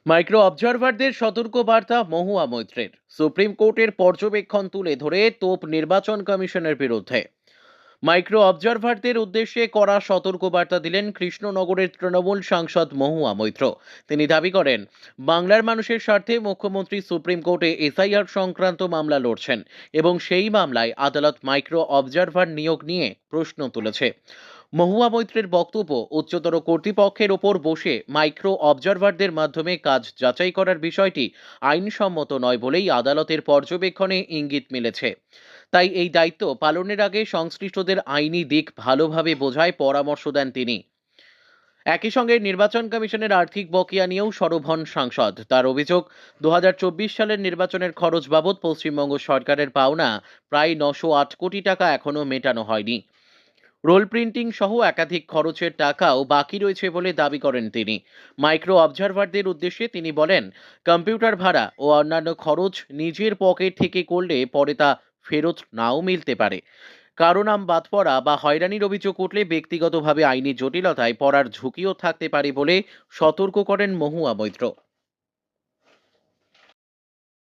Micro অবজারভারদের সতর্ক বার্তা মহুয়া মৈত্রের। Supreme কোর্টের পর্যবেক্ষণ তুলে ধরে তোপ নির্বাচন কমিশনের বিরুদ্ধে। মাইক্রো অবজারভারদের উদ্দেশ্যে কড়া সতর্কবার্তা দিলেন কৃষ্ণনগরের তৃণমূল সাংসদ মহুয়া মৈত্র। তিনি দাবি করেন, বাংলার মানুষের স্বার্থে মুখ্যমন্ত্রী সুপ্রিম কোর্টে এসআইআর সংক্রান্ত মামলা লড়ছেন এবং সেই মামলায় আদালত মাইক্রো অবজারভার নিয়োগ নিয়ে প্রশ্ন তুলেছে। মহুয়া মৈত্রের বক্তব্য, উচ্চতর কর্তৃপক্ষের ওপর বসে মাইক্রো অবজারভারদের মাধ্যমে কাজ যাচাই করার বিষয়টি আইনসম্মত নয় বলেই আদালতের পর্যবেক্ষণে ইঙ্গিত মিলেছে। তাই এই দায়িত্ব পালনের আগে সংশ্লিষ্টদের আইনি দিক ভালোভাবে বোঝায় পরামর্শ দেন তিনি। একই সঙ্গে নির্বাচন কমিশনের আর্থিক বকেয়া নিয়েও সরব হন সাংসদ। তার অভিযোগ, ২০২৪ সালের নির্বাচনের খরচ বাবদ পশ্চিমবঙ্গ সরকারের পাওনা প্রায় ৯০৮ কোটি টাকা এখনও মেটানো হয়নি। রোল প্রিন্টিং সহ একাধিক খরচের টাকাও বাকি রয়েছে বলে দাবি করেন তিনি। মাইক্রো অবজারভারদের উদ্দেশ্যে তিনি বলেন, কম্পিউটার ভাড়া ও অন্যান্য খরচ নিজের পকেট থেকে করলে পরে তা ফেরত নাও মিলতে পারে। কারো নাম বাদ পড়া বা হয়রানির অভিযোগ উঠলে ব্যক্তিগতভাবে আইনি জটিলতায় পড়ার ঝুঁকিও থাকতে পারে বলে সতর্ক করেন মহুয়া মৈত্র।